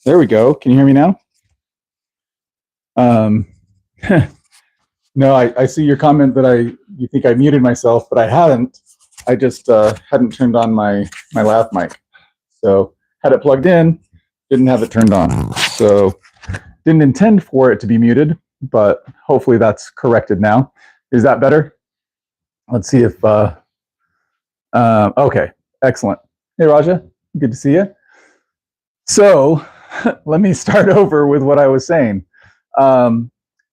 There we go. Can you hear me now? Um, no, I see your comment that you think I muted myself, but I hadn't. I just hadn't turned on my lav mic. So had it plugged in, didn't have it turned on. So didn't intend for it to be muted, but hopefully that's corrected now. Is that better? Let's see if, okay, excellent. Hey, Raja, good to see you. So let me start over with what I was saying.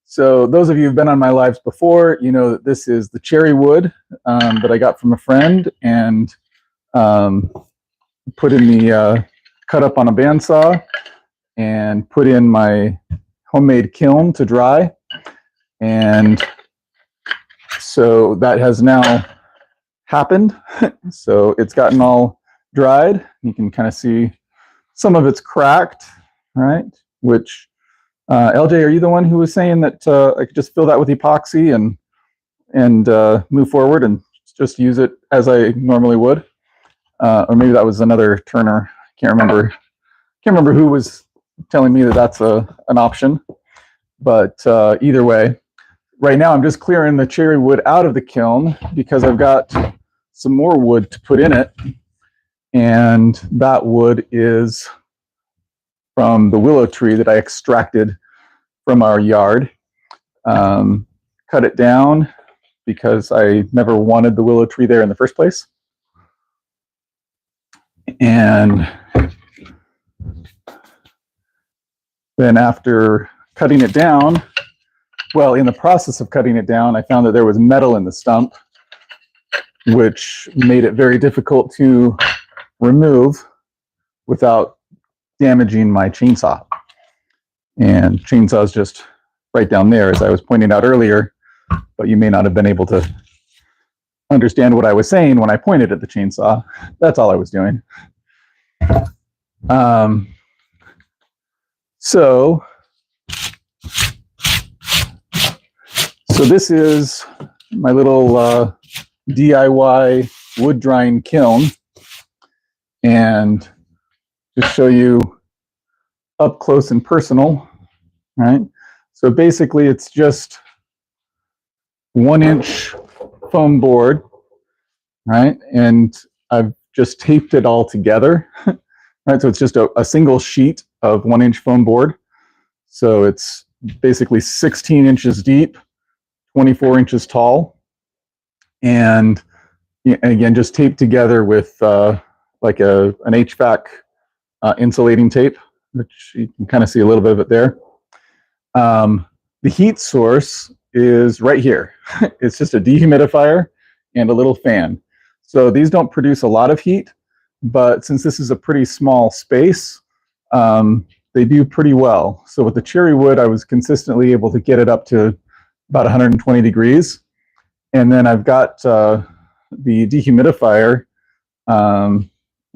So those of you who've been on my lives before, you know that this is the cherry wood that I got from a friend and put in the, cut up on a bandsaw and put in my homemade kiln to dry. And so that has now happened. So it's gotten all dried. You can kind of see some of it's cracked, right? Which, LJ, are you the one who was saying that I could just fill that with epoxy and move forward and just use it as I normally would? Or maybe that was another turner. Can't remember. Can't remember who was telling me that that's an option. But either way, right now I'm just clearing the cherry wood out of the kiln because I've got some more wood to put in it. And that wood is from the willow tree that I extracted from our yard. Cut it down because I never wanted the willow tree there in the first place. And then after cutting it down, well, in the process of cutting it down, I found that there was metal in the stump, which made it very difficult to remove without damaging my chainsaw. And chainsaw is just right down there, as I was pointing out earlier, but you may not have been able to understand what I was saying when I pointed at the chainsaw. That's all I was doing. So this is my little DIY wood drying kiln. And just show you up close and personal, right? So basically it's just 1-inch foam board, right? And I've just taped it all together, right? So it's just a single sheet of 1-inch foam board. So it's basically 16 inches deep, 24 inches tall. And again, just taped together with like an HVAC insulating tape, which you can kind of see a little bit of it there. The heat source is right here. It's just a dehumidifier and a little fan. So these don't produce a lot of heat, but since this is a pretty small space, they do pretty well. So with the cherry wood, I was consistently able to get it up to about 120 degrees. And then I've got the dehumidifier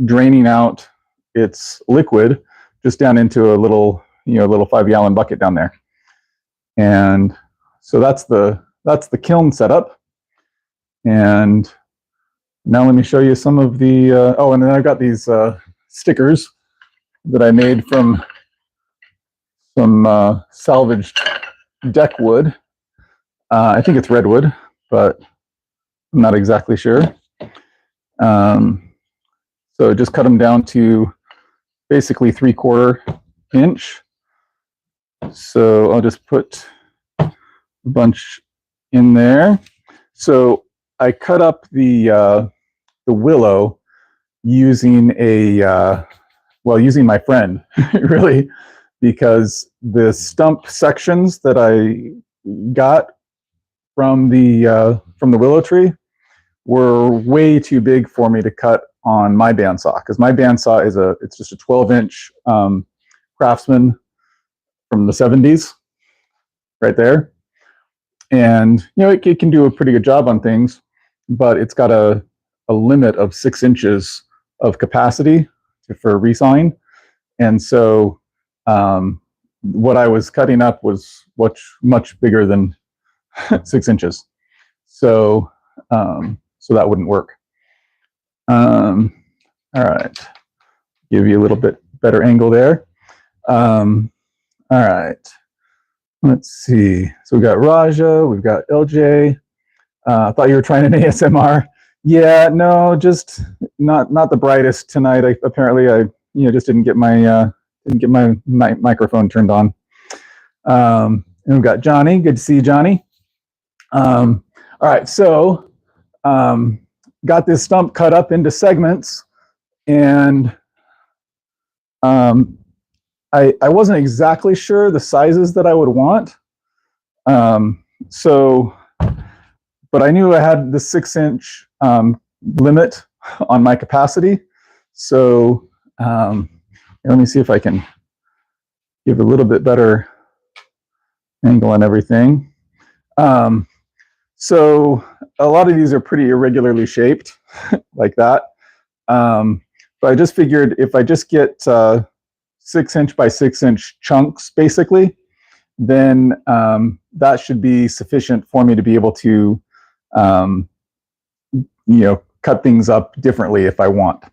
draining out its liquid just down into a little, little 5-gallon bucket down there. And so that's the kiln setup. And now let me show you some of the, oh, and then I've got these stickers that I made from some salvaged deck wood. I think it's redwood, but I'm not exactly sure. So just cut them down to basically 3/4 inch. So I'll just put a bunch in there. So I cut up the willow using using my friend, really, because the stump sections that I got from the willow tree were way too big for me to cut on my bandsaw, because my bandsaw it's just a 12-inch Craftsman from the 70s, right there. And it can do a pretty good job on things, but it's got a limit of 6 inches of capacity for resawing. And so what I was cutting up was much bigger than 6 inches. So that wouldn't work. All right, give you a little bit better angle there. All right. Let's see. So we got Raja, we've got LJ. I thought you were trying an ASMR. Yeah, no, just not the brightest tonight. Apparently I just didn't get my microphone turned on. And we've got Johnny. Good to see you, Johnny. All right, so got this stump cut up into segments, and I wasn't exactly sure the sizes that I would want. But I knew I had the 6-inch limit on my capacity. So let me see if I can give a little bit better angle on everything. So a lot of these are pretty irregularly shaped like that. But I just figured if I just get 6-inch by 6-inch chunks, basically, then that should be sufficient for me to be able to cut things up differently if I want,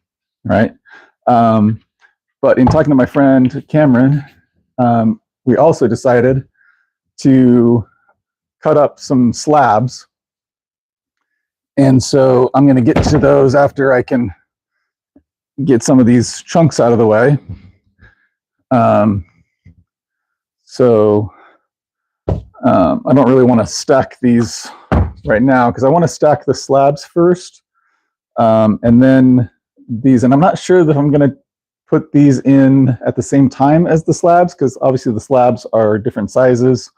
right? But in talking to my friend Cameron, we also decided to cut up some slabs. And so I'm going to get to those after I can get some of these chunks out of the way. I don't really want to stack these right now because I want to stack the slabs first, and then these. And I'm not sure that I'm going to put these in at the same time as the slabs because obviously the slabs are different sizes.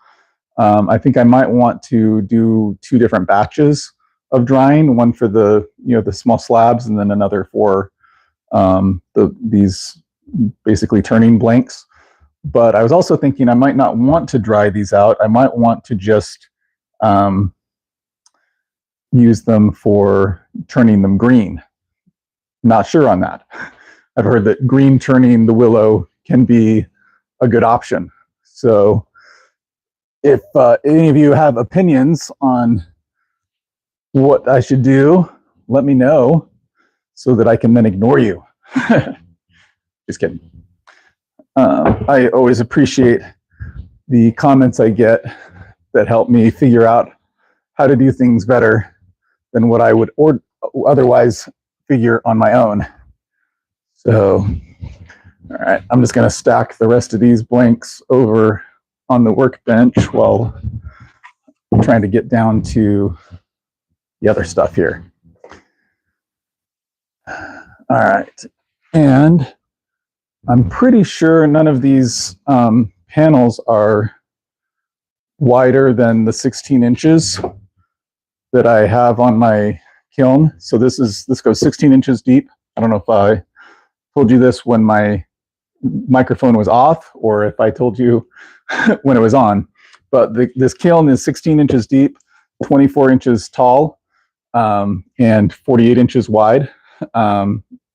I think I might want to do 2 different batches of drying, one for the the small slabs, and then another for these basically turning blanks. But I was also thinking I might not want to dry these out. I might want to just use them for turning them green. Not sure on that. I've heard that green turning the Willow can be a good option. So if any of you have opinions on what I should do, let me know so that I can then ignore you. Just kidding. I always appreciate the comments I get that help me figure out how to do things better than what I would otherwise figure on my own. So, all right, I'm just going to stack the rest of these blanks over on the workbench while I'm trying to get down to the other stuff here. All right, and I'm pretty sure none of these panels are wider than the 16 inches that I have on my kiln. So this goes 16 inches deep. I don't know if I told you this when my microphone was off or if I told you when it was on, but this kiln is 16 inches deep, 24 inches tall, and 48 inches wide.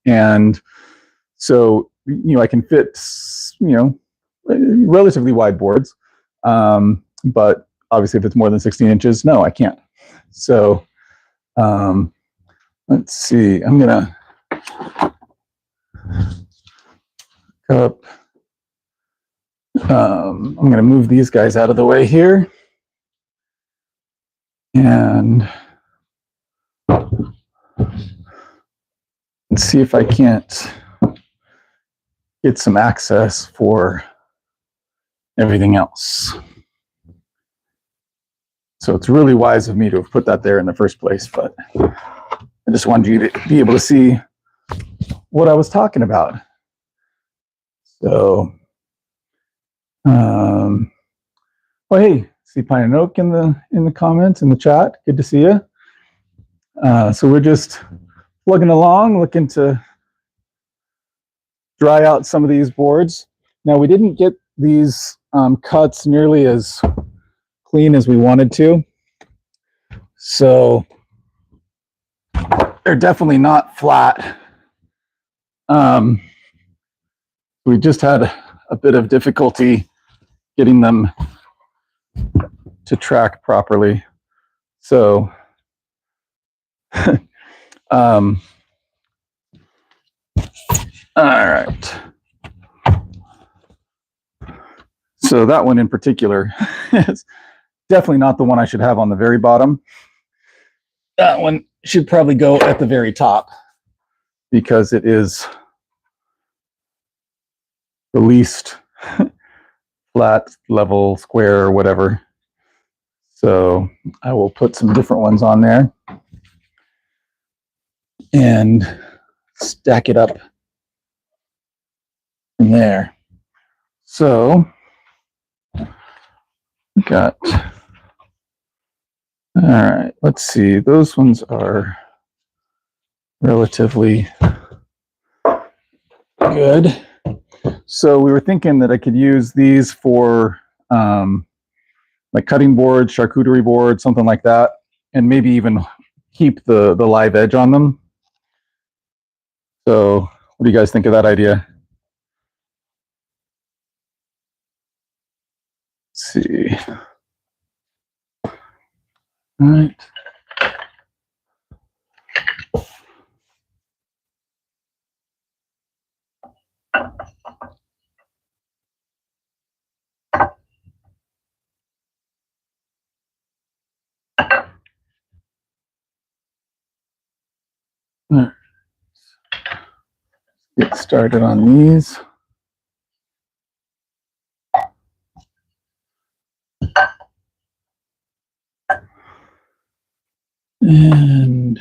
And so I can fit relatively wide boards, but obviously if it's more than 16 inches, no, I can't. So let's see, I'm gonna move these guys out of the way here, and let's see if I can't get some access for everything else. So it's really wise of me to have put that there in the first place, but I just wanted you to be able to see what I was talking about. So, well, hey, see Pine and Oak in the comments, in the chat. Good to see you. So we're just plugging along, looking to dry out some of these boards. Now, we didn't get these cuts nearly as clean as we wanted to. So they're definitely not flat. We just had a bit of difficulty getting them to track properly. So all right. So that one in particular is definitely not the one I should have on the very bottom. That one should probably go at the very top because it is the least flat, level, square, or whatever. So I will put some different ones on there and stack it up from there. So got, all right, let's see. Those ones are relatively good. So we were thinking that I could use these for like cutting boards, charcuterie boards, something like that, and maybe even keep the live edge on them. So what do you guys think of that idea? Let's see. All right. Get started on these. And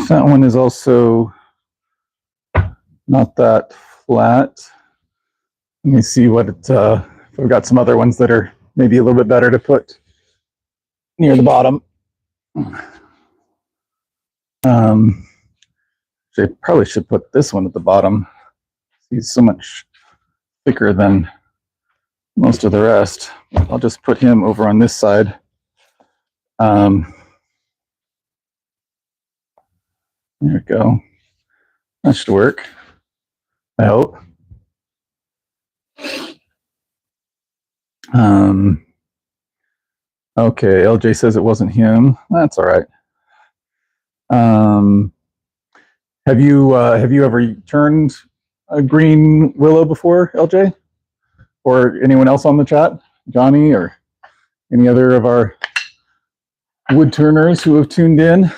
that one is also not that flat. Let me see what it, if I've got some other ones that are maybe a little bit better to put near the bottom. I probably should put this one at the bottom. He's so much thicker than most of the rest. I'll just put him over on this side. There we go. That should work, I hope. Okay, LJ says it wasn't him. That's all right. Have you ever turned a green willow before, LJ? Or anyone else on the chat? Johnny or any other of our wood turners who have tuned in?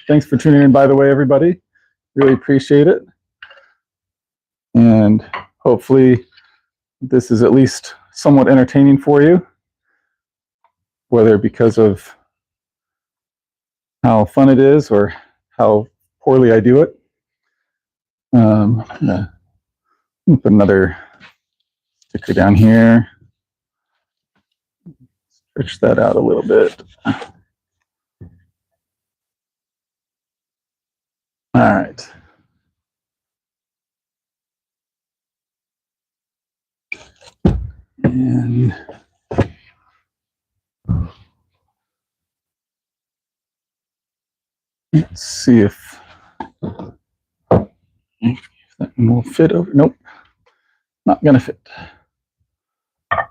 Thanks for tuning in, by the way, everybody. Really appreciate it. And hopefully this is at least somewhat entertaining for you, whether because of how fun it is or how poorly I do it. Put another sticker down here. Stretch that out a little bit. All right. And let's see if that one will fit over. Nope, not gonna fit. Try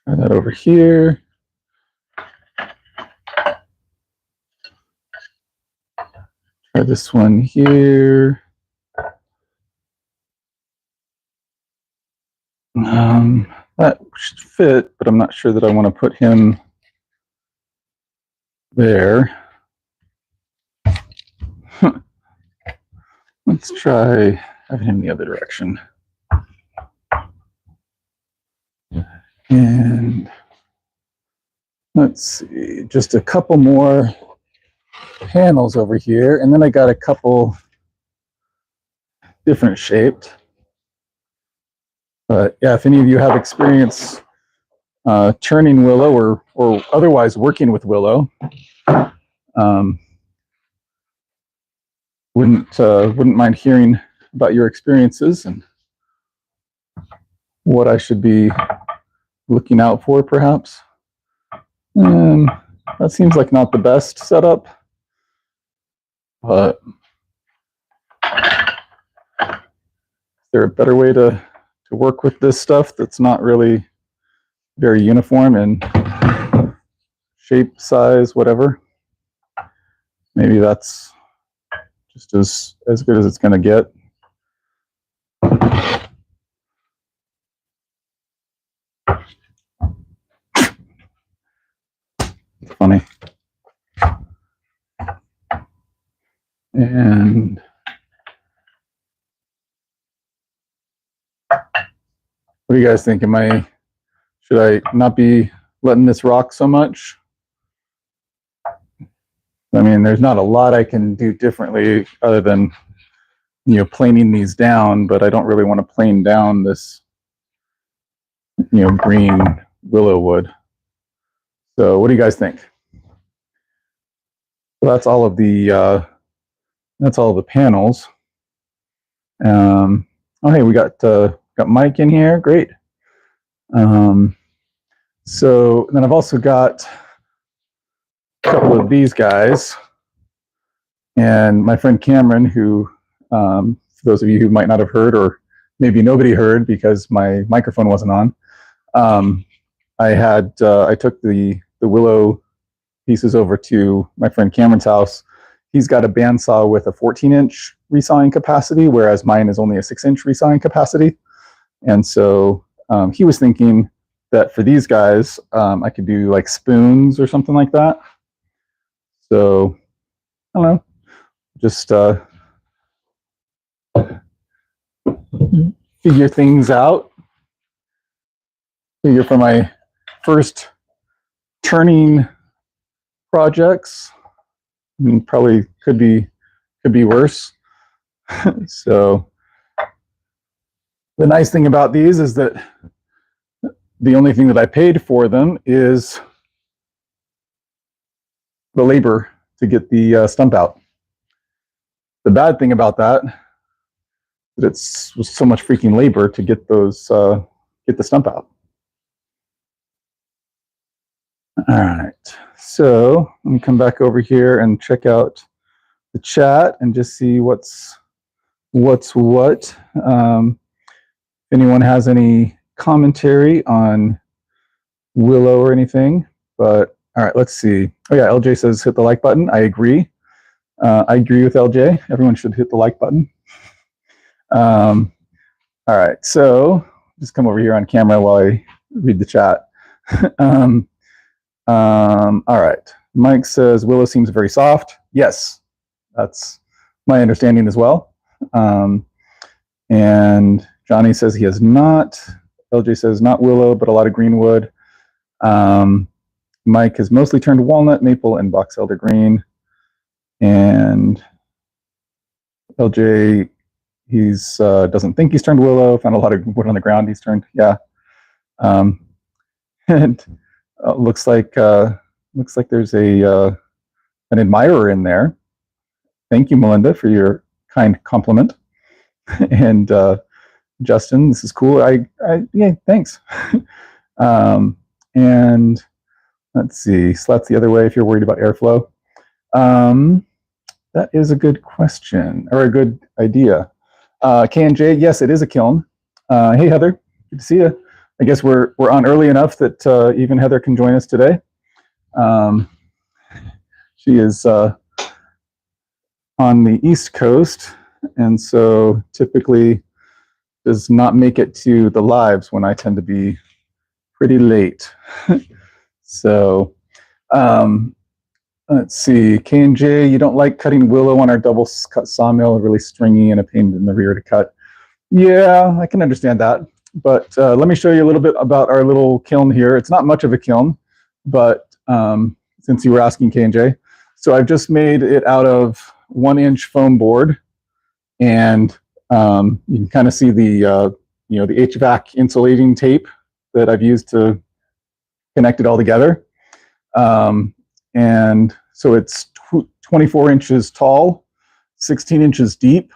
that over here. Try this one here. That should fit, but I'm not sure that I want to put him there. Let's try having him the other direction. And let's see, just a couple more panels over here, and then I got a couple different shaped. But yeah, if any of you have experience churning willow or otherwise working with willow, wouldn't mind hearing about your experiences and what I should be looking out for, perhaps. That seems like not the best setup, but there a better way to work with this stuff that's not really very uniform in shape, size, whatever? Maybe that's just as good as it's going to get. Funny. And what do you guys think? Should I not be letting this rock so much? I mean, there's not a lot I can do differently other than, planing these down, but I don't really want to plane down this, green willow wood. So what do you guys think? So that's all of the panels. Oh, hey, we got Mike in here. Great. So then I've also got a couple of these guys, and my friend Cameron, who, for those of you who might not have heard, or maybe nobody heard because my microphone wasn't on, I took the Willow pieces over to my friend Cameron's house. He's got a bandsaw with a 14-inch resawing capacity, whereas mine is only a 6-inch resawing capacity. And so he was thinking that for these guys, I could do like spoons or something like that. So I don't know, just figure things out. Figure for my first turning projects, I mean, probably could be worse. So the nice thing about these is that the only thing that I paid for them is the labor to get the stump out. The bad thing about that is that it was so much freaking labor to get those get the stump out. All right, so let me come back over here and check out the chat and just see what's what. If anyone has any commentary on Willow or anything, but all right, let's see. Oh yeah, LJ says hit the like button. I agree. I agree with LJ. Everyone should hit the like button. All right, so just come over here on camera while I read the chat. All right, Mike says Willow seems very soft. Yes, that's my understanding as well. And Johnny says he has not. LJ says not Willow, but a lot of greenwood. Mike has mostly turned walnut, maple, and box elder green. And LJ, he's doesn't think he's turned willow. Found a lot of wood on the ground. He's turned, yeah. And looks like there's an admirer in there. Thank you, Melinda, for your kind compliment. And Justin, this is cool. Yeah, thanks. And let's see, slats the other way if you're worried about airflow. That is a good question, or a good idea. K&J, yes, it is a kiln. Hey, Heather, good to see you. I guess we're on early enough that even Heather can join us today. She is on the East Coast, and so typically does not make it to the lives when I tend to be pretty late. So let's see, K&J, you don't like cutting willow on our double cut sawmill, really stringy and a pain in the rear to cut. Yeah, I can understand that. But let me show you a little bit about our little kiln here. It's not much of a kiln, but since you were asking, K&J, so I've just made it out of 1-inch foam board, and you can kind of see the the HVAC insulating tape that I've used to connect it all together. And so it's 24 inches tall, 16 inches deep,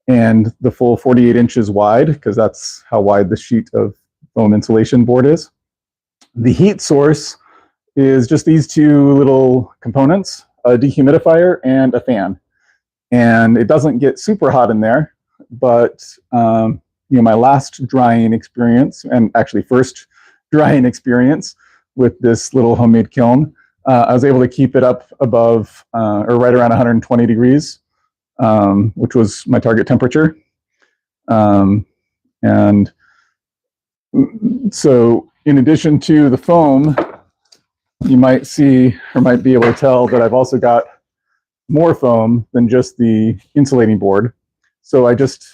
and the full 48 inches wide, because that's how wide the sheet of foam insulation board is. The heat source is just these two little components, a dehumidifier and a fan. And it doesn't get super hot in there, but my last drying experience, and actually first drying experience with this little homemade kiln, I was able to keep it up above or right around 120 degrees, which was my target temperature. And so in addition to the foam, you might see or might be able to tell that I've also got more foam than just the insulating board. So I just,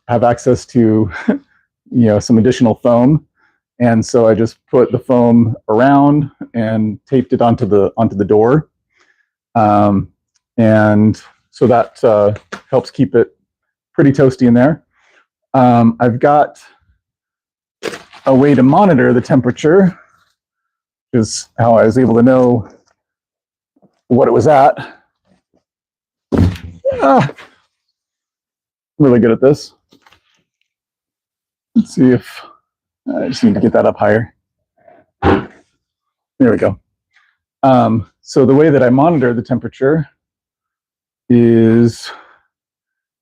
have access to, some additional foam. And so I just put the foam around and taped it onto the door. And so that helps keep it pretty toasty in there. I've got a way to monitor the temperature, which is how I was able to know what it was at. Really good at this. Let's see if I just need to get that up higher. There we go. So the way that I monitor the temperature is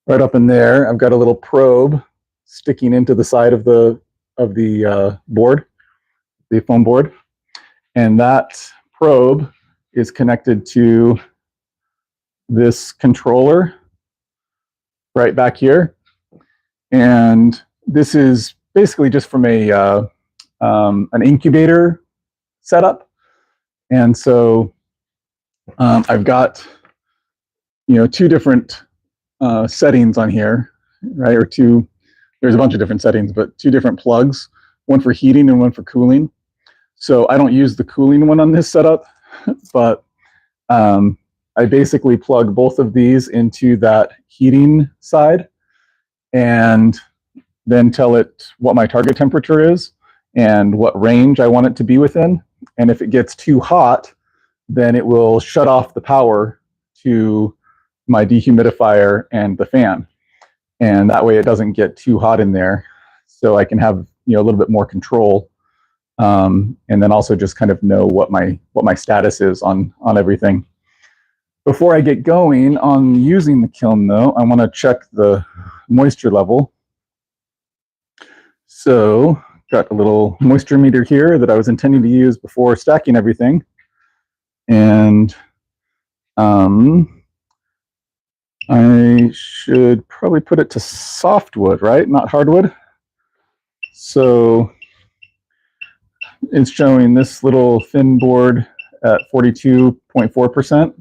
right up in there. I've got a little probe sticking into the side of the board, the foam board, and that probe is connected to this controller right back here, and this is basically just from an incubator setup. And so I've got two different settings on here, right? Or there's a bunch of different settings, but two different plugs, one for heating and one for cooling. So I don't use the cooling one on this setup, but I basically plug both of these into that heating side and then tell it what my target temperature is and what range I want it to be within. And if it gets too hot, then it will shut off the power to my dehumidifier and the fan. And that way it doesn't get too hot in there. So I can have a little bit more control. And then also just kind of know what my status is on everything. Before I get going on using the kiln though, I want to check the moisture level. So got a little moisture meter here that I was intending to use before stacking everything. And I should probably put it to softwood, right? Not hardwood. So it's showing this little thin board at 42.4%.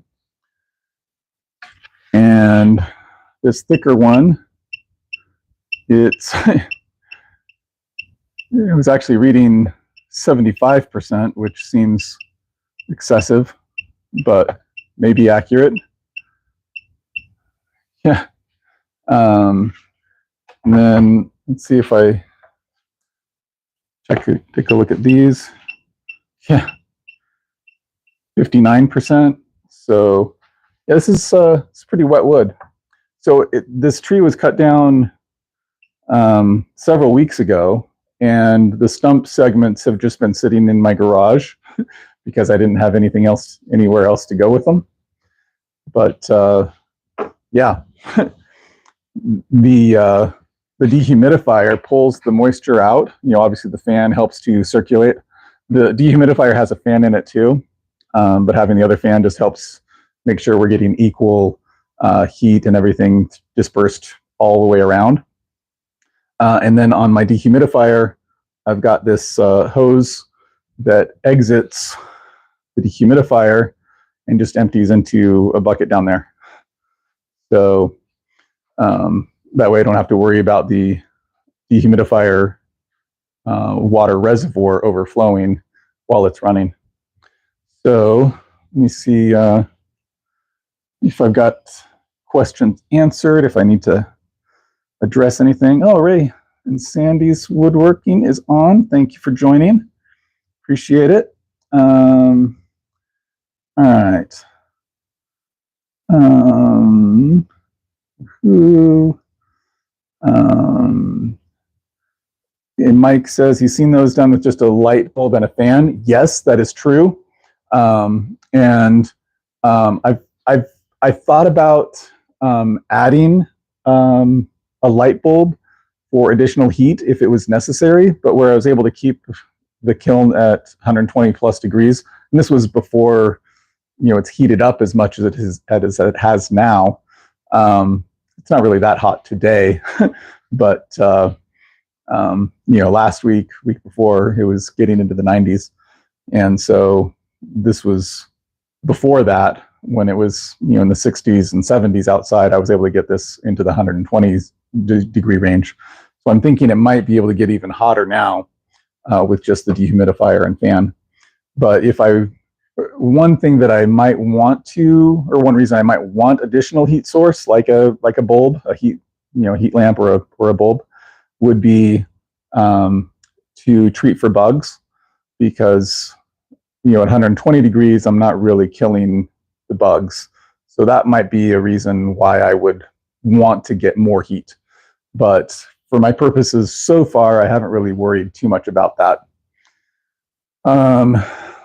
And this thicker one, it was actually reading 75%, which seems excessive, but maybe accurate. Yeah. And then let's see if I take a look at these. Yeah. 59%. So yeah, this is it's pretty wet wood. So this tree was cut down several weeks ago, and the stump segments have just been sitting in my garage because I didn't have anything else anywhere else to go with them. But yeah, the dehumidifier pulls the moisture out. Obviously the fan helps to circulate. The dehumidifier has a fan in it too, but having the other fan just helps make sure we're getting equal heat and everything dispersed all the way around. And then on my dehumidifier, I've got this hose that exits the dehumidifier and just empties into a bucket down there. So that way I don't have to worry about the dehumidifier water reservoir overflowing while it's running. So let me see if I've got questions answered, if I need to address anything. Oh, Ray and Sandy's woodworking is on. Thank you for joining. Appreciate it. All right. And Mike says he's seen those done with just a light bulb and a fan. Yes, that is true. I thought about adding a light bulb for additional heat if it was necessary, but where I was able to keep the kiln at 120 plus degrees, and this was before, you know, it's heated up as much as it has now. It's not really that hot today, but you know, last week before, it was getting into the 90s, and so this was before that, when it was, you know, in the 60s and 70s outside. I was able to get this into the 120s degree range. So I'm thinking it might be able to get even hotter now with just the dehumidifier and fan. But one thing that I might want to, or one reason I might want additional heat source, like a bulb, a heat lamp or a bulb, would be to treat for bugs, because, you know, at 120 degrees, I'm not really killing the bugs. So that might be a reason why I would want to get more heat. But for my purposes so far, I haven't really worried too much about that.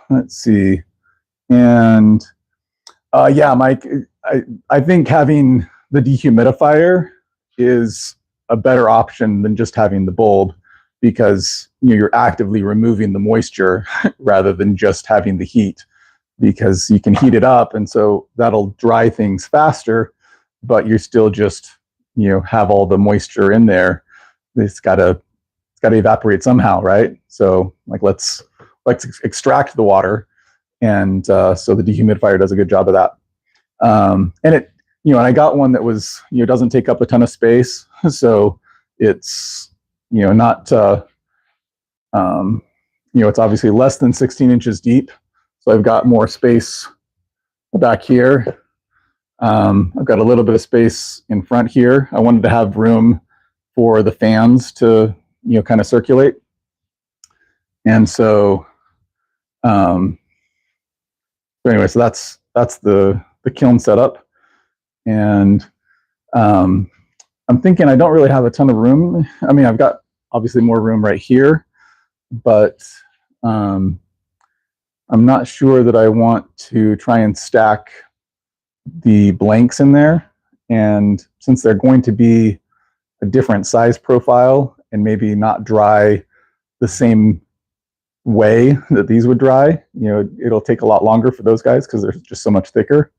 Let's see. And yeah, Mike, I think having the dehumidifier is a better option than just having the bulb, because, you know, you're actively removing the moisture rather than just having the heat, because you can heat it up, and so that'll dry things faster, but you're still just, you know, have all the moisture in there. It's got to evaporate somehow, right? So, like, let's extract the water, and so the dehumidifier does a good job of that. And it, you know, and I got one that was, you know, doesn't take up a ton of space, so it's, you know, not you know, it's obviously less than 16 inches deep. So I've got more space back here. I've got a little bit of space in front here. I wanted to have room for the fans to, you know, kind of circulate. And so, anyway, so that's the kiln setup. And I'm thinking I don't really have a ton of room. I mean, I've got obviously more room right here, but I'm not sure that I want to try and stack the blanks in there. And since they're going to be a different size profile and maybe not dry the same way that these would dry, you know, it'll take a lot longer for those guys because they're just so much thicker.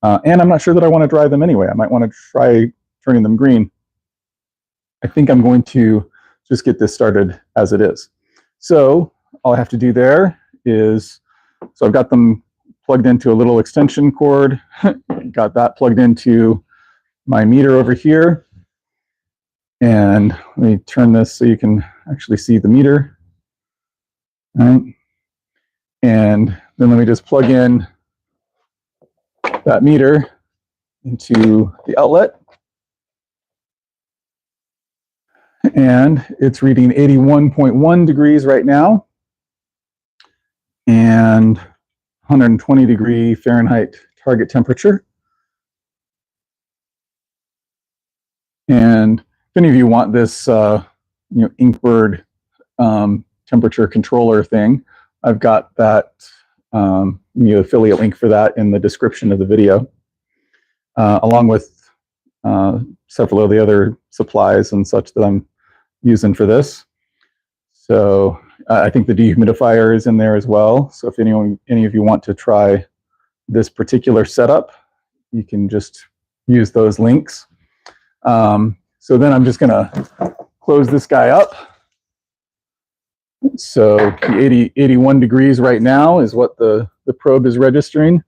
And I'm not sure that I want to dry them anyway. I might want to try turning them green. I think I'm going to just get this started as it is. So all I have to do there is, so I've got them plugged into a little extension cord, got that plugged into my meter over here. And let me turn this so you can actually see the meter. All right. And then let me just plug in that meter into the outlet. And it's reading 81.1 degrees right now, and 120 degree Fahrenheit target temperature. And if any of you want this, you know, Inkbird temperature controller thing, I've got that, you know, affiliate link for that in the description of the video, along with several of the other supplies and such that I'm using for this. So I think the dehumidifier is in there as well. So if any of you want to try this particular setup, you can just use those links. So then I'm just going to close this guy up. So the 81 degrees right now is what the probe is registering.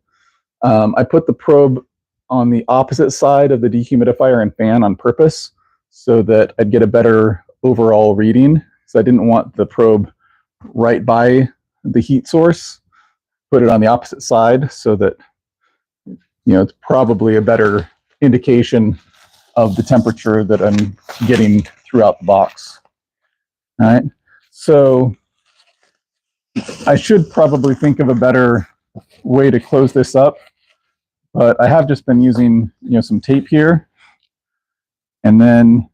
I put the probe on the opposite side of the dehumidifier and fan on purpose so that I'd get a better overall reading. So I didn't want the probe right by the heat source. Put it on the opposite side so that, you know, it's probably a better indication of the temperature that I'm getting throughout the box. All right. So I should probably think of a better way to close this up, but I have just been using, you know, some tape here, and then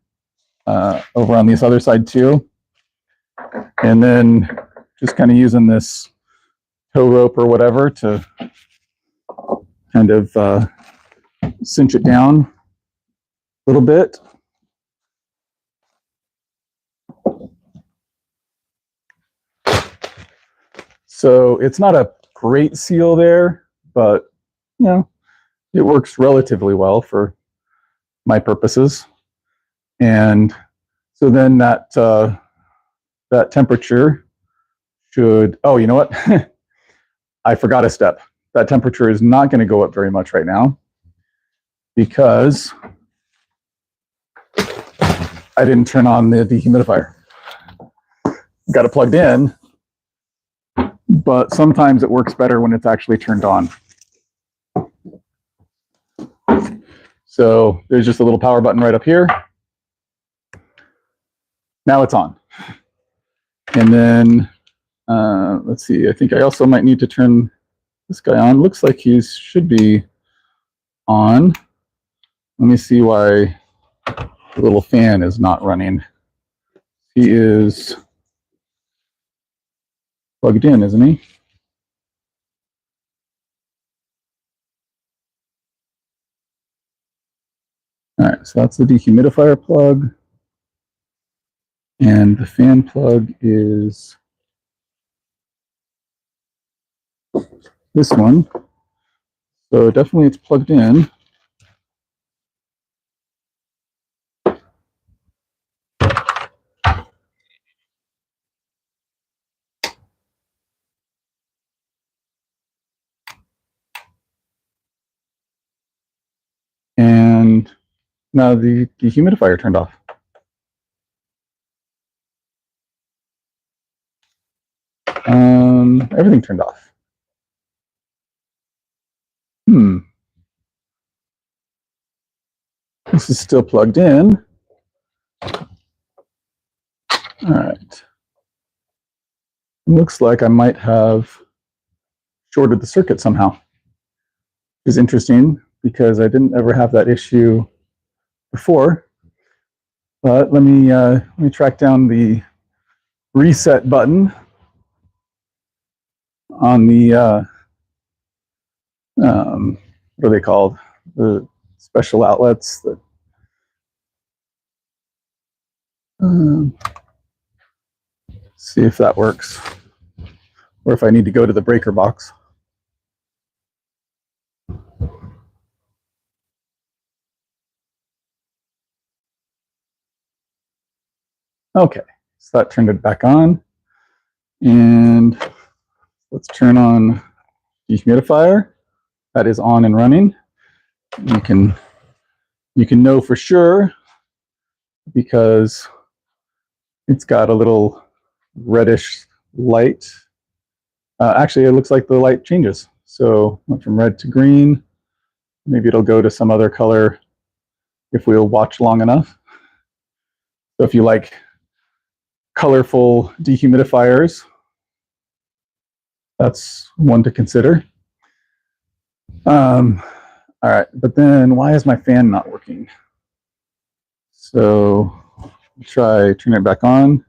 over on this other side too, and then just kind of using this tow rope or whatever to kind of cinch it down a little bit. So it's not a great seal there, but you know, it works relatively well for my purposes. And so then that that temperature should, oh, you know what? I forgot a step. That temperature is not going to go up very much right now because I didn't turn on the dehumidifier. Got it plugged in, but sometimes it works better when it's actually turned on. So there's just a little power button right up here. Now it's on. And then, let's see, I think I also might need to turn this guy on. Looks like he should be on. Let me see why the little fan is not running. He is plugged in, isn't he? All right, so that's the dehumidifier plug. And the fan plug is this one. So definitely it's plugged in. And now the dehumidifier turned off. Everything turned off. This is still plugged in. All right. Looks like I might have shorted the circuit somehow. Which is interesting because I didn't ever have that issue before. But let me track down the reset button on the what are they called? The special outlets that see if that works, or if I need to go to the breaker box. Okay, so that turned it back on. And let's turn on dehumidifier. That is on and running. You can know for sure because it's got a little reddish light. Actually, it looks like the light changes. So went from red to green. Maybe it'll go to some other color if we'll watch long enough. So if you like colorful dehumidifiers, that's one to consider. All right, but then why is my fan not working? So try turn it back on.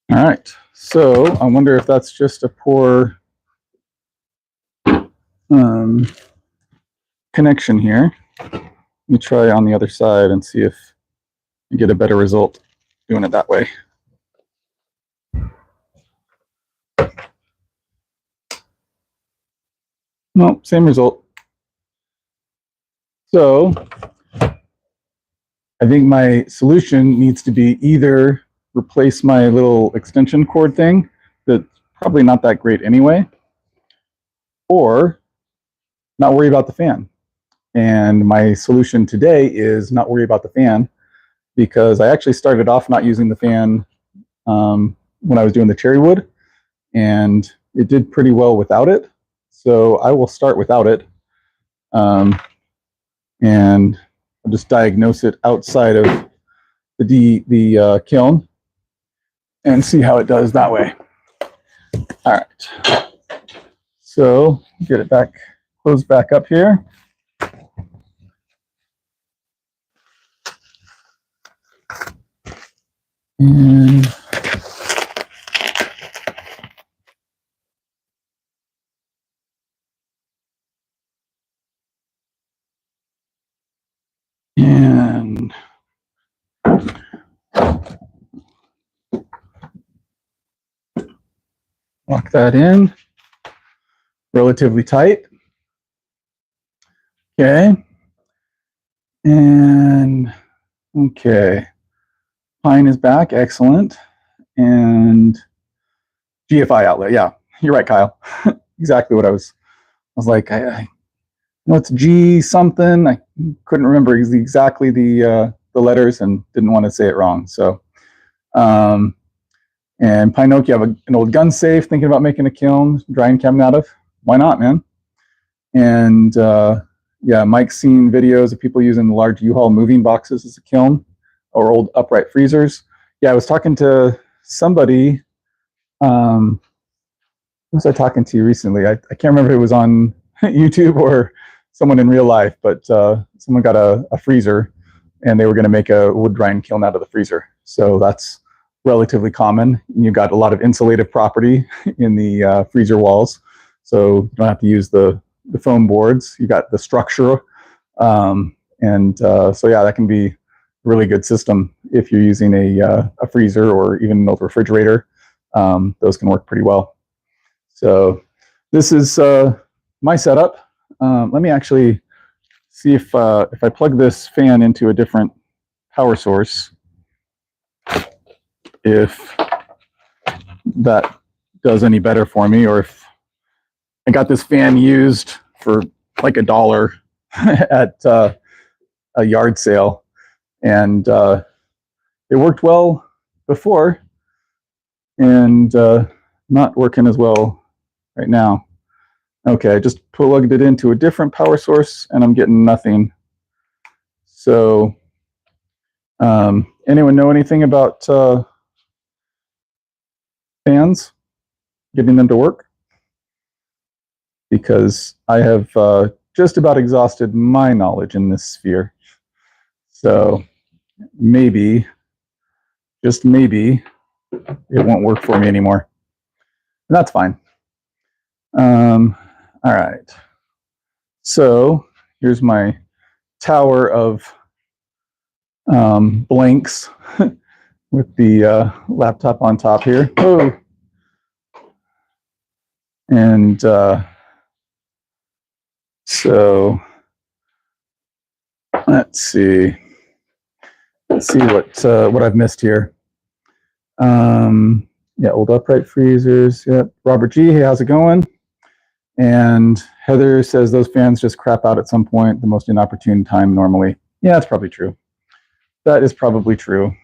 All right, so I wonder if that's just a poor connection here. Let me try on the other side and see if you get a better result doing it that way. No, same result. So I think my solution needs to be either replace my little extension cord thing that's probably not that great anyway, or not worry about the fan. And my solution today is not worry about the fan, because I actually started off not using the fan when I was doing the cherry wood, and it did pretty well without it. So I will start without it, and I'll just diagnose it outside of the kiln and see how it does that way. All right, so get it back, closed back up here. And lock that in relatively tight. Okay. And okay. Pine is back. Excellent. And GFI outlet. Yeah, you're right, Kyle. Exactly what I was like, I know it's G something. I couldn't remember exactly the letters and didn't want to say it wrong. So, and Pine Oak, you have an old gun safe, thinking about making a kiln, drying cabinet out of. Why not, man? And yeah, Mike's seen videos of people using large U-Haul moving boxes as a kiln or old upright freezers. Yeah, I was talking to somebody. Who was I talking to recently? I can't remember if it was on YouTube or someone in real life, but someone got a freezer and they were going to make a wood drying kiln out of the freezer. So that's relatively common. You got a lot of insulative property in the freezer walls, so you don't have to use the foam boards. You got the structure, and so yeah, that can be a really good system if you're using a freezer or even an old refrigerator. Those can work pretty well. So this is my setup. Let me actually see if I plug this fan into a different power source, if that does any better for me, or if I got this fan used for like $1 at a yard sale, and it worked well before, and not working as well right now. Okay, I just plugged it into a different power source, and I'm getting nothing. So, anyone know anything about fans, getting them to work? Because I have just about exhausted my knowledge in this sphere. So maybe, just maybe, it won't work for me anymore. And that's fine. All right. So here's my tower of blanks with the laptop on top here. Oh. And so let's see what I've missed here. Yeah, old upright freezers. Yep. Robert G, hey, how's it going? And Heather says those fans just crap out at some point, the most inopportune time normally. Yeah, that's probably true. That is probably true.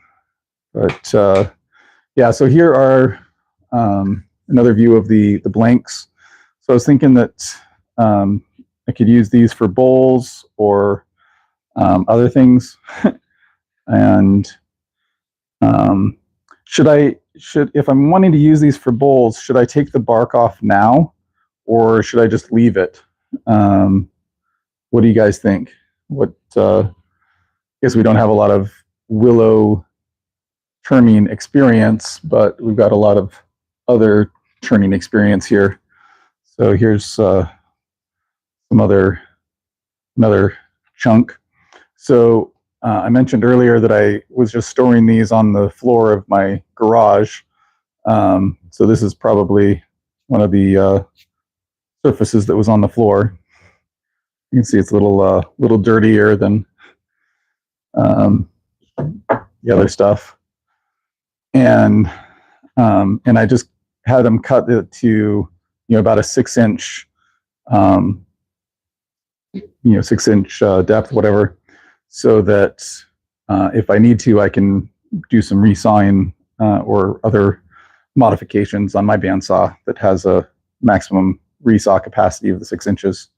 But yeah, so here are another view of the blanks. So I was thinking that I could use these for bowls or other things. And if I'm wanting to use these for bowls, should I take the bark off now, or should I just leave it? What do you guys think? I guess we don't have a lot of willow turning experience, but we've got a lot of other turning experience here. So here's another chunk. So I mentioned earlier that I was just storing these on the floor of my garage. So this is probably one of the surfaces that was on the floor. You can see it's a little dirtier than the other stuff. And I just had them cut it to about a 6-inch 6-inch depth, whatever, so that if I need to, I can do some resawing or other modifications on my bandsaw that has a maximum resaw capacity of the 6 inches.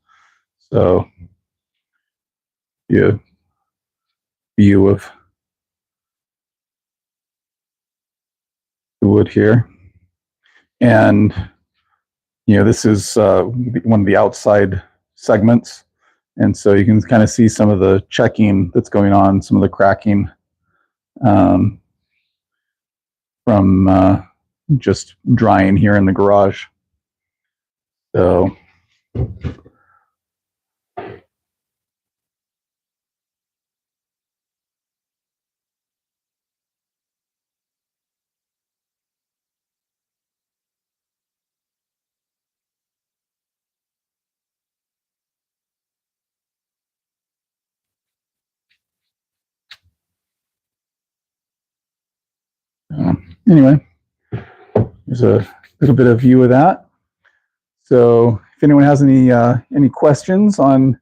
So, yeah, view of the wood here, and this is one of the outside segments, and so you can kind of see some of the checking that's going on, some of the cracking from just drying here in the garage. So anyway, there's a little bit of view of that. So if anyone has any questions on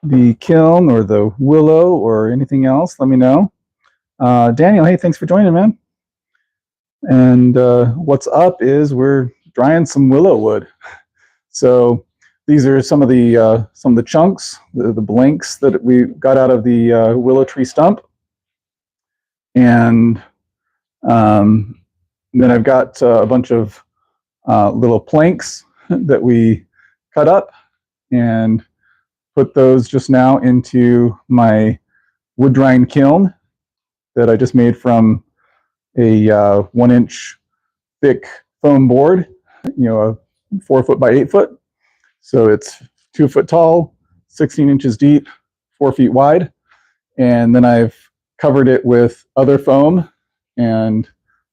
the kiln or the Willow or anything else, let me know. Daniel, hey, thanks for joining, man. And what's up is we're drying some willow wood. So these are some of the chunks, the blanks that we got out of the willow tree stump. And then I've got a bunch of little planks that we cut up and put those just now into my wood drying kiln that I just made from a 1-inch thick foam board, a 4 foot by 8 foot. So it's 2 foot tall, 16 inches deep, 4 feet wide. And then I've covered it with other foam, and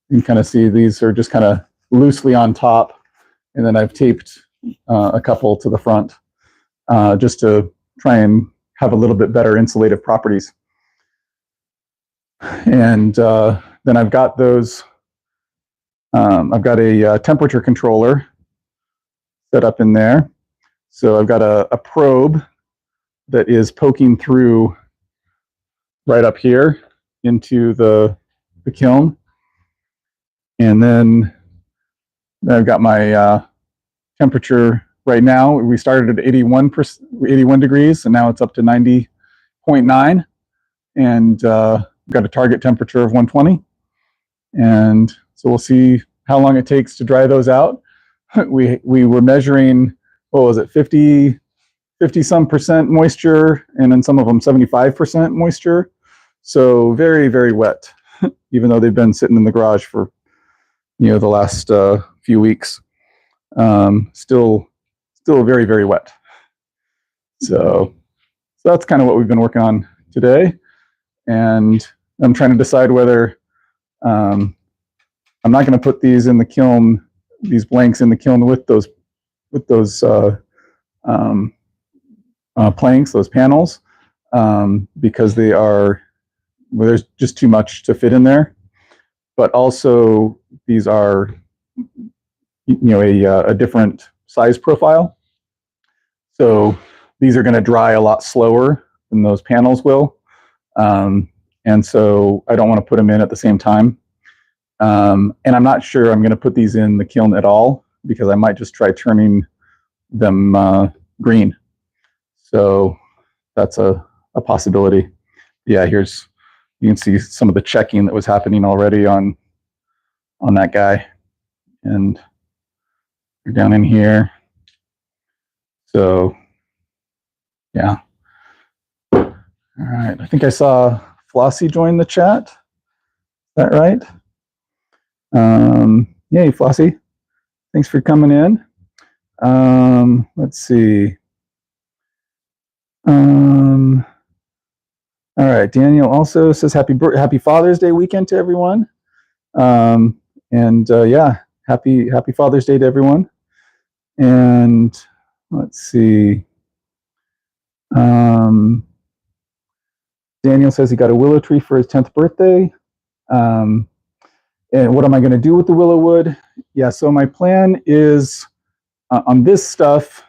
you can kind of see these are just kind of loosely on top. And then I've taped a couple to the front just to try and have a little bit better insulative properties. And then I've got those, I've got a temperature controller set up in there. So I've got a probe that is poking through right up here into the kiln. And then I've got my temperature right now. We started at 81 degrees, and now it's up to 90.9. And got a target temperature of 120. And so we'll see how long it takes to dry those out. We were measuring, what was it, 50 some percent moisture, and then some of them 75% moisture. So very, very wet, even though they've been sitting in the garage for, the last few weeks. Still very, very wet. So that's kind of what we've been working on today. And I'm trying to decide whether I'm not going to put these in the kiln, these blanks in the kiln with those planks, those panels, because there's just too much to fit in there. But also these are, a different size profile. So these are going to dry a lot slower than those panels will. And so I don't want to put them in at the same time. And I'm not sure I'm going to put these in the kiln at all, because I might just try turning them green. So that's a possibility. Yeah, you can see some of the checking that was happening already on that guy. And you're down in here. So yeah. All right, I think I saw Flossie join the chat. Is that right? Yay, Flossie. Thanks for coming in. Let's see. All right, Daniel also says happy Father's Day weekend to everyone. Yeah, happy Father's Day to everyone. And let's see. Daniel says he got a willow tree for his 10th birthday. And what am I going to do with the willow wood? Yeah, so my plan is on this stuff,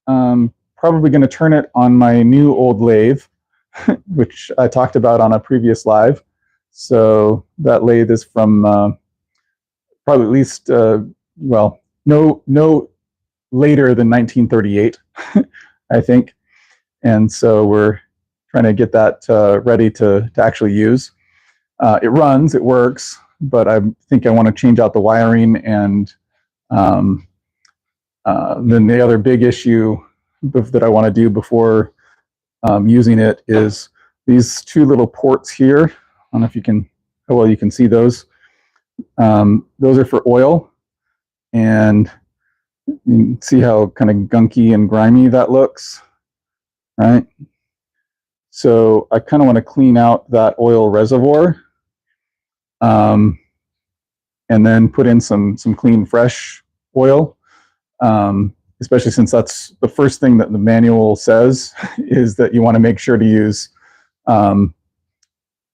probably going to turn it on my new old lathe, which I talked about on a previous live. So that lathe is from probably at least, no later than 1938, I think. And so we're trying to get that ready to actually use. It runs, it works, but I think I want to change out the wiring. And then the other big issue that I want to do before using it is these two little ports here. I don't know if you can, how well you can see those. Those are for oil, and you can see how kind of gunky and grimy that looks, right? So I kind of want to clean out that oil reservoir, and then put in some clean, fresh oil, especially since that's the first thing that the manual says is that you want to make sure to use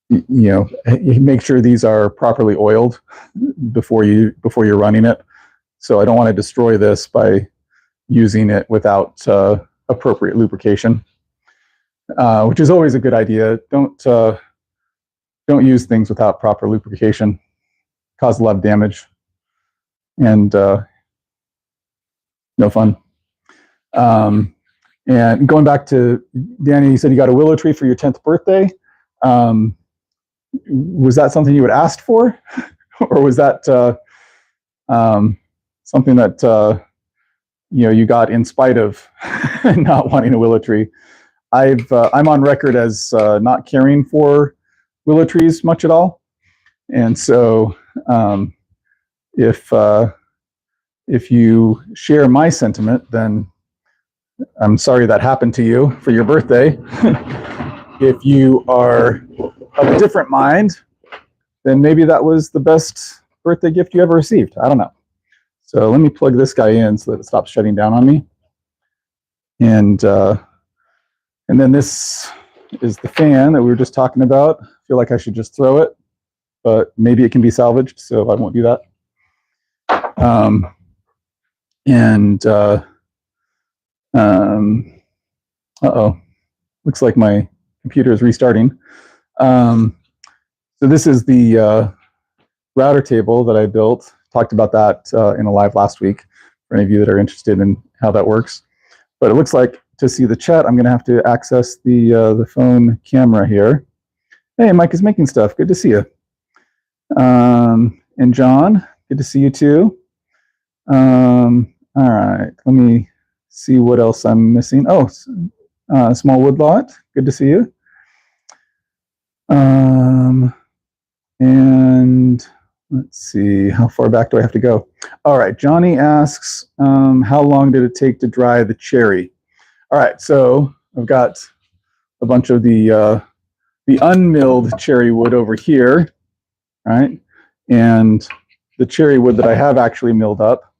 you make sure these are properly oiled before you're running it. So I don't want to destroy this by using it without appropriate lubrication, which is always a good idea. Don't use things without proper lubrication. Cause a lot of damage and no fun. And going back to Danny, you said you got a willow tree for your 10th birthday. Was that something you had asked for, or was that something that you got in spite of not wanting a willow tree? I'm on record as not caring for willow trees much at all, and so if you share my sentiment, then I'm sorry that happened to you for your birthday. If you are of a different mind, then maybe that was the best birthday gift you ever received. I don't know. So let me plug this guy in so that it stops shutting down on me. And then this is the fan that we were just talking about. I feel like I should just throw it, but maybe it can be salvaged, so I won't do that. Uh-oh, looks like my computer is restarting. So this is the router table that I built. Talked about that in a live last week for any of you that are interested in how that works. But it looks like to see the chat, I'm going to have to access the phone camera here. Hey, Mike is making stuff. Good to see you. And John, good to see you too. All right, let me see what else I'm missing. Oh, small woodlot. Good to see you. And let's see, how far back do I have to go? All right, Johnny asks, how long did it take to dry the cherry? All right, so I've got a bunch of the unmilled cherry wood over here, right? And the cherry wood that I have actually milled up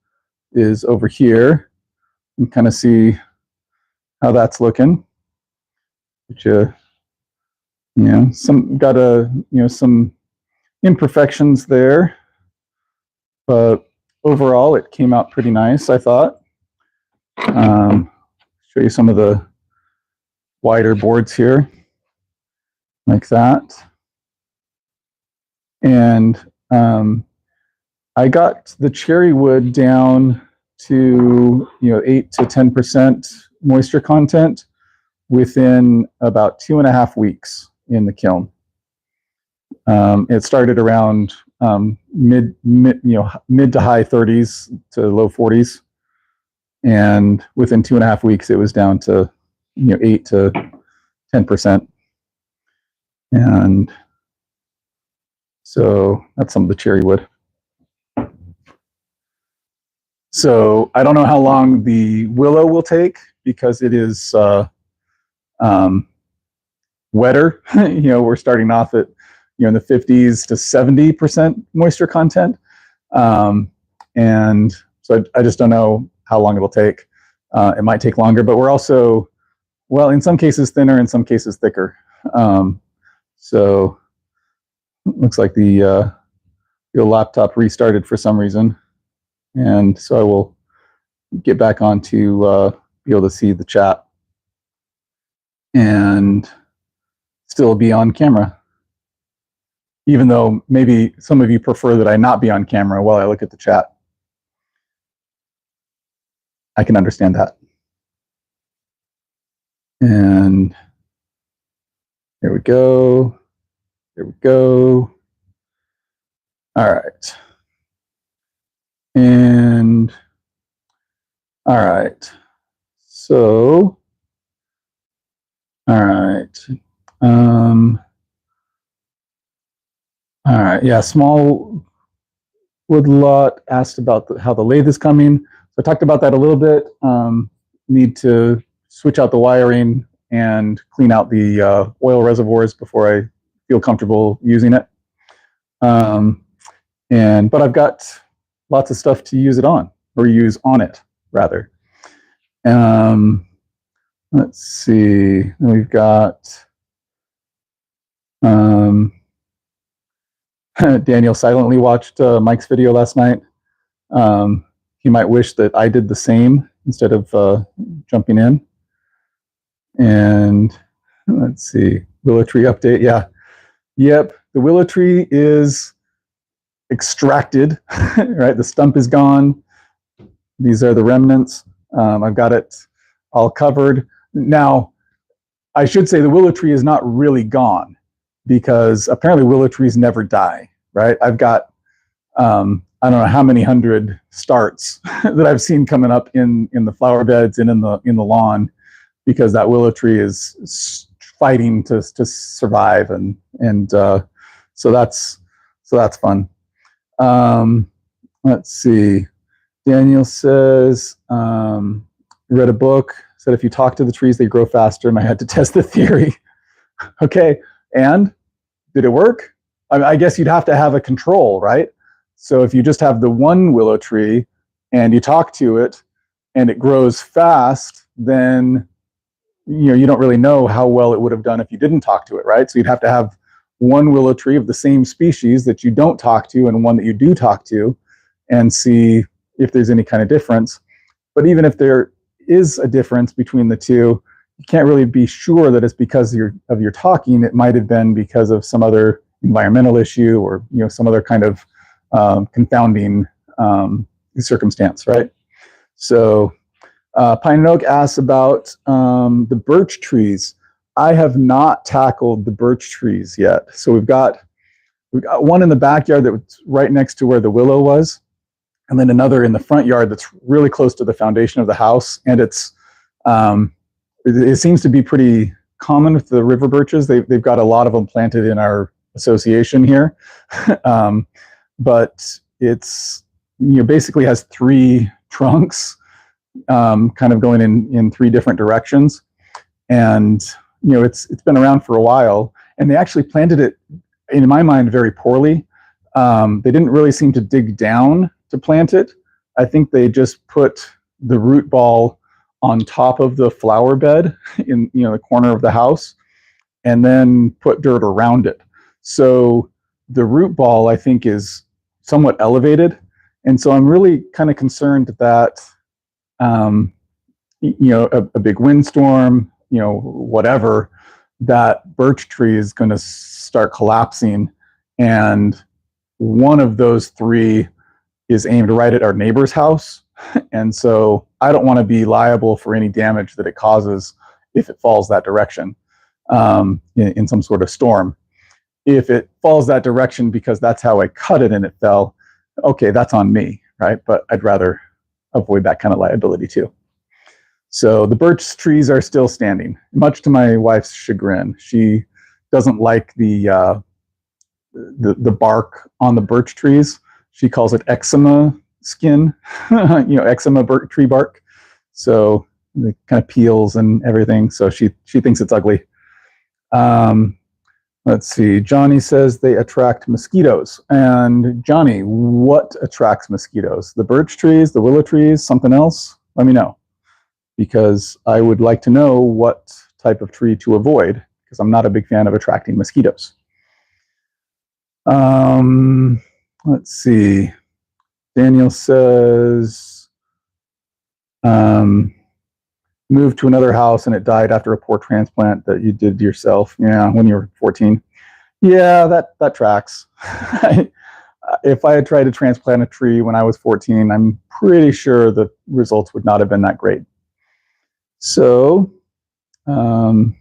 is over here. You can kind of see how that's looking. Which, some got some imperfections there, but overall it came out pretty nice, I thought. Show you some of the wider boards here, like that. And I got the cherry wood down to 8 to 10% moisture content within about 2.5 weeks in the kiln. It started around mid to high 30s to low 40s, and within 2.5 weeks it was down to 8 to 10%. And so that's some of the cherry wood. So I don't know how long the willow will take because it is wetter. We're starting off at in the 50s to 70% moisture content, and so I just don't know how long it'll take. It might take longer, but we're also, well, in some cases thinner, in some cases thicker. So it looks like the laptop restarted for some reason, and so I will get back on to be able to see the chat and still be on camera, even though maybe some of you prefer that I not be on camera while I look at the chat. I can understand that. And there we go. There we go. All right. And all right. So, all right. All right. Yeah, small woodlot asked about how the lathe is coming. So I talked about that a little bit. Need to switch out the wiring and clean out the oil reservoirs before I feel comfortable using it. But I've got lots of stuff to use it on, or use on it, rather. Let's see. We've got Daniel silently watched Mike's video last night. He might wish that I did the same instead of jumping in. And let's see, willow tree update. Yeah. Yep. The willow tree is extracted, right? The stump is gone. These are the remnants. I've got it all covered. Now, I should say the willow tree is not really gone because apparently willow trees never die, right? I've got, I don't know how many hundred starts that I've seen coming up in the flower beds and in the lawn because that willow tree is fighting to survive. And so that's fun. Let's see. Daniel says, read a book, said if you talk to the trees, they grow faster, and I had to test the theory. Okay, and did it work? I guess you'd have to have a control, right? So if you just have the one willow tree and you talk to it and it grows fast, then you don't really know how well it would have done if you didn't talk to it, right? So you'd have to have one willow tree of the same species that you don't talk to and one that you do talk to and see if there's any kind of difference. But even if there is a difference between the two, you can't really be sure that it's because of your talking. It might have been because of some other environmental issue or some other kind of confounding circumstance, right? So Pine and Oak asks about the birch trees. I have not tackled the birch trees yet. So we've got one in the backyard that was right next to where the willow was, and then another in the front yard that's really close to the foundation of the house. And it seems to be pretty common with the river birches. They've got a lot of them planted in our association here, but it's basically has three trunks, kind of going in three different directions, and it's been around for a while. And they actually planted it, in my mind, very poorly. They didn't really seem to dig down to plant it. I think they just put the root ball on top of the flower bed in the corner of the house, and then put dirt around it. So the root ball, I think, is somewhat elevated, and so I'm really kind of concerned that a big windstorm, whatever, that birch tree is going to start collapsing, and one of those three is aimed right at our neighbor's house. And so I don't want to be liable for any damage that it causes if it falls that direction in some sort of storm. If it falls that direction because that's how I cut it and it fell, okay, that's on me, right? But I'd rather avoid that kind of liability too. So the birch trees are still standing, much to my wife's chagrin. She doesn't like the bark on the birch trees. She calls it eczema skin, eczema tree bark. So it kind of peels and everything. So she thinks it's ugly. Let's see. Johnny says they attract mosquitoes. And Johnny, what attracts mosquitoes? The birch trees, the willow trees, something else? Let me know, because I would like to know what type of tree to avoid, because I'm not a big fan of attracting mosquitoes. Let's see. Daniel says, moved to another house and it died after a poor transplant that you did yourself. Yeah, when you were 14. Yeah, that tracks. If I had tried to transplant a tree when I was 14, I'm pretty sure the results would not have been that great. So, and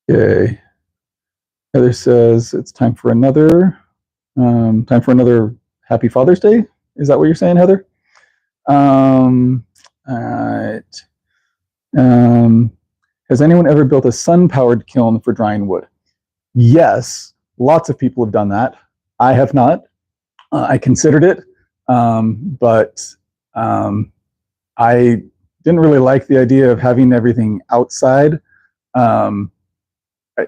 okay. Heather says it's time for another Happy Father's Day. Is that what you're saying, Heather? All right. Has anyone ever built a sun-powered kiln for drying wood? Yes, lots of people have done that. I have not. I considered it, but I didn't really like the idea of having everything outside.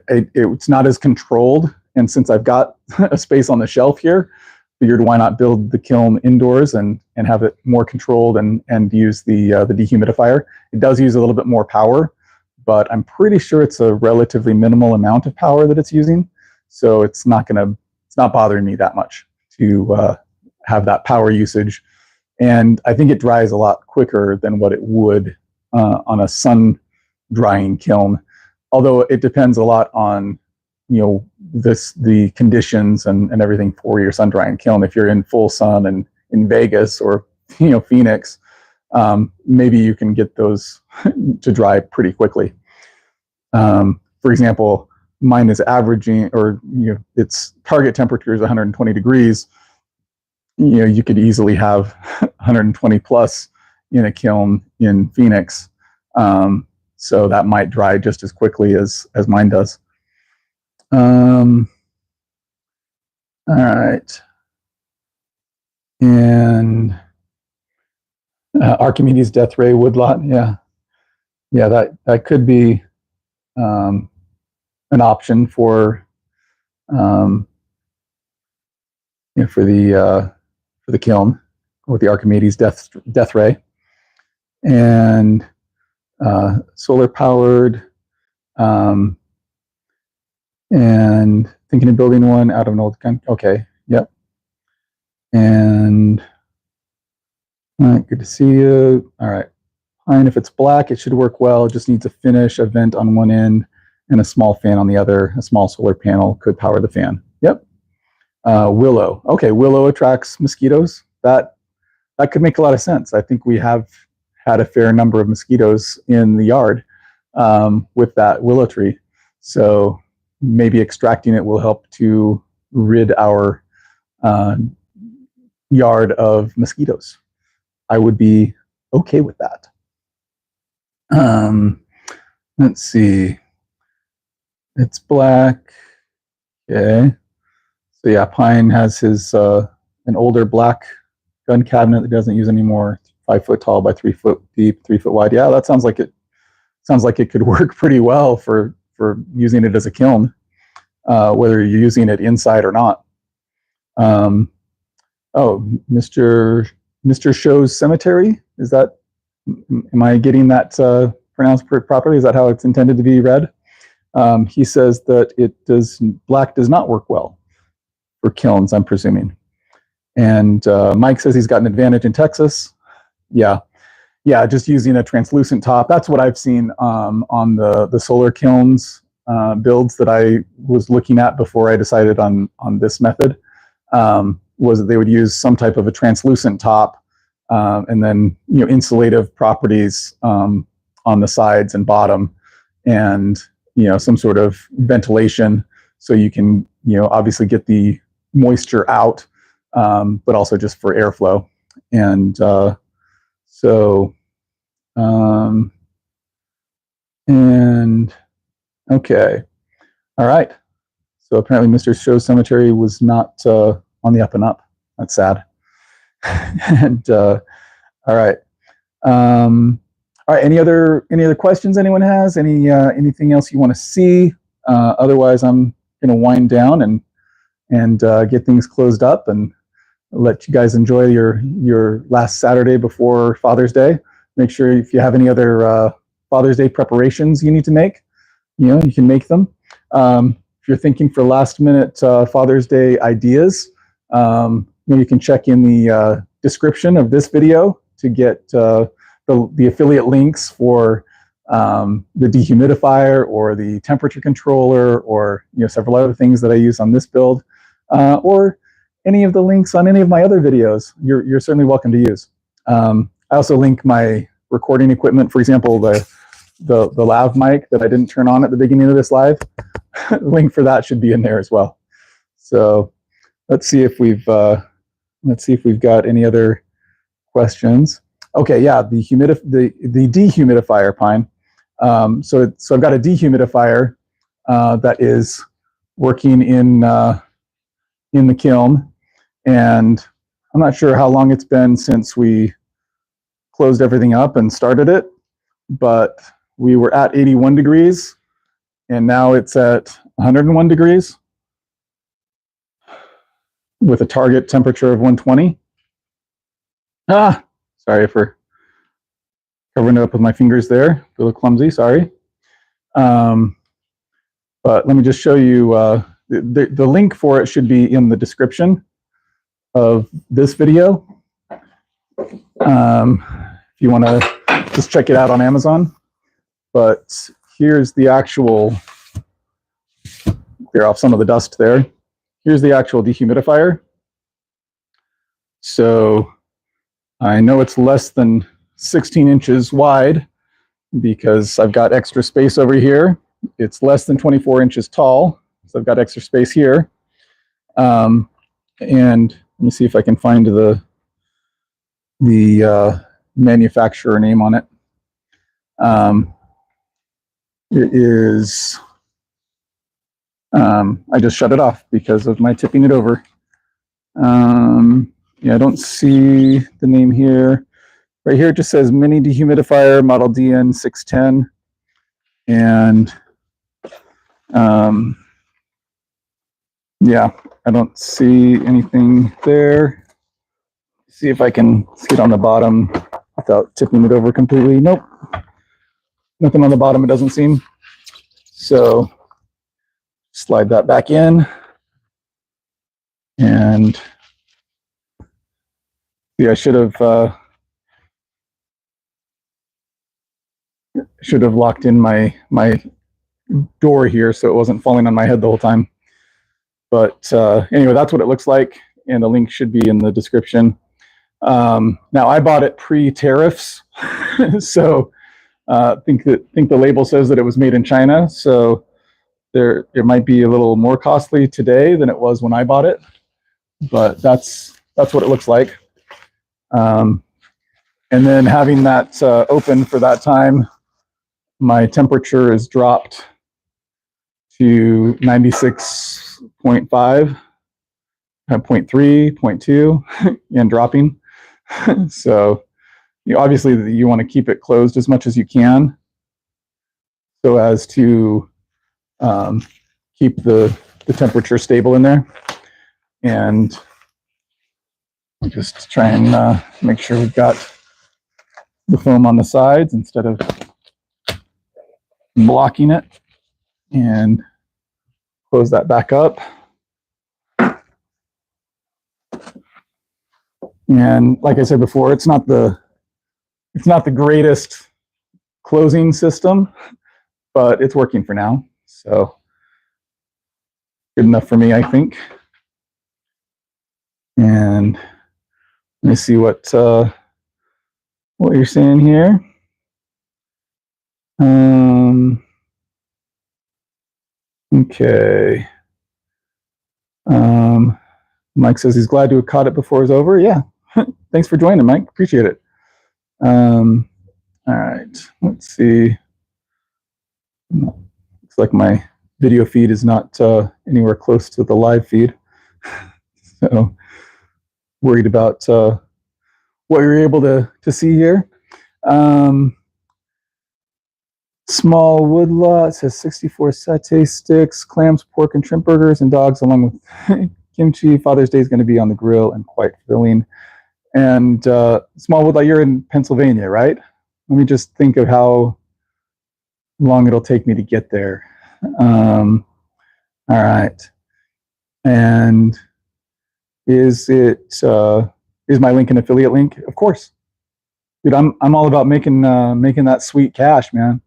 It's not as controlled, and since I've got a space on the shelf here, figured why not build the kiln indoors and have it more controlled and use the dehumidifier. It does use a little bit more power, but I'm pretty sure it's a relatively minimal amount of power that it's using. So it's not bothering me that much to have that power usage. And I think it dries a lot quicker than what it would on a sun drying kiln. Although it depends a lot on, the conditions and everything for your sun drying kiln. If you're in full sun and in Vegas or, Phoenix, maybe you can get those to dry pretty quickly. For example, mine is averaging, or its target temperature is 120 degrees. You could easily have 120 plus in a kiln in Phoenix. So that might dry just as quickly as mine does. All right. And Archimedes death ray woodlot. Yeah. That could be an option for for the kiln with the Archimedes death ray. And solar powered, and thinking of building one out of an old gun. Okay, yep. And all right, good to see you. All right, fine. If it's black, it should work well. It just needs a finish, a vent on one end, and a small fan on the other. A small solar panel could power the fan. Yep. Willow. Okay, willow attracts mosquitoes. That could make a lot of sense. I think we have had a fair number of mosquitoes in the yard with that willow tree. So maybe extracting it will help to rid our yard of mosquitoes. I would be okay with that. Let's see. It's black. Okay. So yeah, Pine has his an older black gun cabinet that he doesn't use anymore. 5 foot tall by 3 foot deep, 3 foot wide. Yeah, that sounds like it could work pretty well for using it as a kiln, whether you're using it inside or not. Oh, Mr. Show's Cemetery, is that, am I getting that pronounced properly? Is that how it's intended to be read? He says that black does not work well for kilns, I'm presuming. And Mike says he's got an advantage in Texas. Yeah, just using a translucent top. That's what I've seen on the solar kilns builds that I was looking at before I decided on this method. Was that they would use some type of a translucent top, and then insulative properties on the sides and bottom, and some sort of ventilation, so you can obviously get the moisture out, but also just for airflow. And and okay, all right. So apparently Mr. Show's Cemetery was not on the up and up. That's sad. And all right. All right. Any other questions anyone has? Anything else you want to see? Otherwise, I'm going to wind down and get things closed up and let you guys enjoy your last Saturday before Father's Day. Make sure if you have any other Father's Day preparations you need to make, you can make them. If you're thinking for last minute Father's Day ideas, you can check in the description of this video to get the affiliate links for the dehumidifier or the temperature controller, or several other things that I use on this build, or any of the links on any of my other videos. You're certainly welcome to use. I also link my recording equipment. For example, the lav mic that I didn't turn on at the beginning of this live. Link for that should be in there as well. So let's see if we've got any other questions. Okay, yeah, the dehumidifier, Pine. So I've got a dehumidifier that is working in the kiln, and I'm not sure how long it's been since we closed everything up and started it, but we were at 81 degrees, and now it's at 101 degrees with a target temperature of 120. Sorry for covering it up with my fingers there. A little clumsy, sorry. But let me just show you, the link for it should be in the description of this video. If you want to just check it out on Amazon. But here's the actual, clear off some of the dust there. Here's the actual dehumidifier. So I know it's less than 16 inches wide because I've got extra space over here. It's less than 24 inches tall, so I've got extra space here. And let me see if I can find the manufacturer name on it. It is, I just shut it off because of my tipping it over. Yeah, I don't see the name here. Right here it just says mini dehumidifier model DN610. And yeah, I don't see anything there. See if I can see it on the bottom without tipping it over completely. Nope. Nothing on the bottom, it doesn't seem. So slide that back in. And yeah, I should have locked in my door here so it wasn't falling on my head the whole time. But anyway, that's what it looks like, and the link should be in the description. Now I bought it pre-tariffs, so think the label says that it was made in China, so it might be a little more costly today than it was when I bought it, but that's what it looks like. And then having that open for that time, my temperature is dropped to 96.5, 0.3, 0.2, and dropping. So obviously you want to keep it closed as much as you can so as to keep the temperature stable in there. And just try and make sure we've got the foam on the sides instead of blocking it, and close that back up. And like I said before, it's not the greatest closing system, but it's working for now. So good enough for me, I think. And let me see what you're saying here. Okay. Mike says he's glad to have caught it before it's over. Yeah. Thanks for joining, Mike. Appreciate it. All right. Let's see. Looks like my video feed is not anywhere close to the live feed. So worried about what you're able to see here. Small wood lot, it says 64 satay sticks, clams, pork, and shrimp burgers, and dogs, along with kimchi. Father's Day is going to be on the grill and quite filling. And small wood lot, you're in Pennsylvania, right? Let me just think of how long it'll take me to get there. All right. And is my link an affiliate link? Of course. Dude, I'm all about making that sweet cash, man.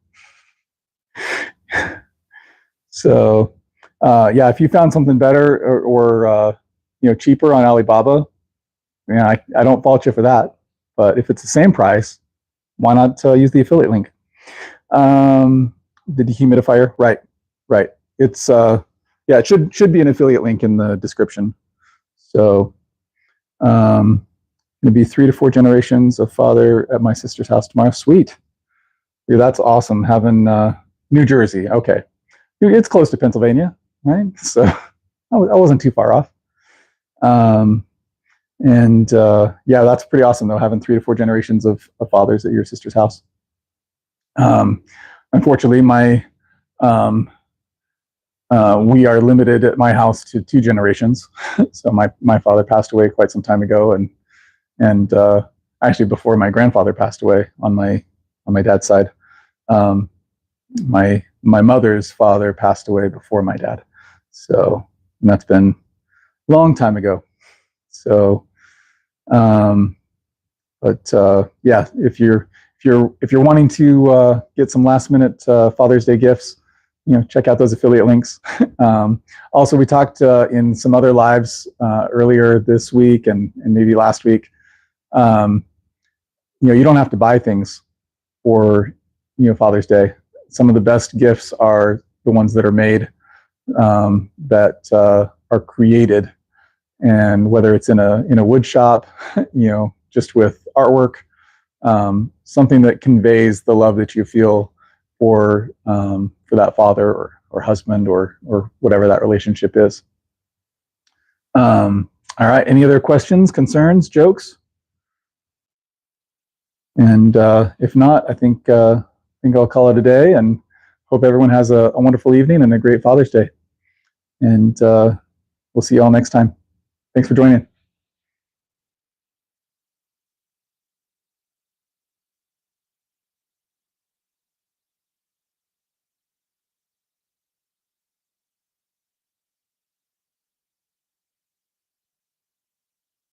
So yeah, if you found something better or cheaper on Alibaba, yeah, I don't fault you for that. But if it's the same price, why not use the affiliate link? The dehumidifier, right? It's yeah, it should be an affiliate link in the description. So gonna be 3 to 4 generations of father at my sister's house tomorrow. Sweet. Dude, that's awesome. Having New Jersey. Okay. It's close to Pennsylvania, right? So I wasn't too far off. And yeah, that's pretty awesome though, having 3 to 4 generations of fathers at your sister's house. Unfortunately, we are limited at my house to 2 generations. So my father passed away quite some time ago, and actually before my grandfather passed away on my dad's side. My my mother's father passed away before my dad. So, and that's been a long time ago. So, yeah, if you're wanting to get some last minute Father's Day gifts, check out those affiliate links. Also, we talked in some other lives earlier this week and maybe last week. You don't have to buy things for Father's Day. Some of the best gifts are the ones that are made, that are created, and whether it's in a wood shop, just with artwork, something that conveys the love that you feel for that father or husband or whatever that relationship is. All right. Any other questions, concerns, jokes? And if not, I think I'll call it a day, and hope everyone has a wonderful evening and a great Father's Day. And we'll see you all next time. Thanks for joining.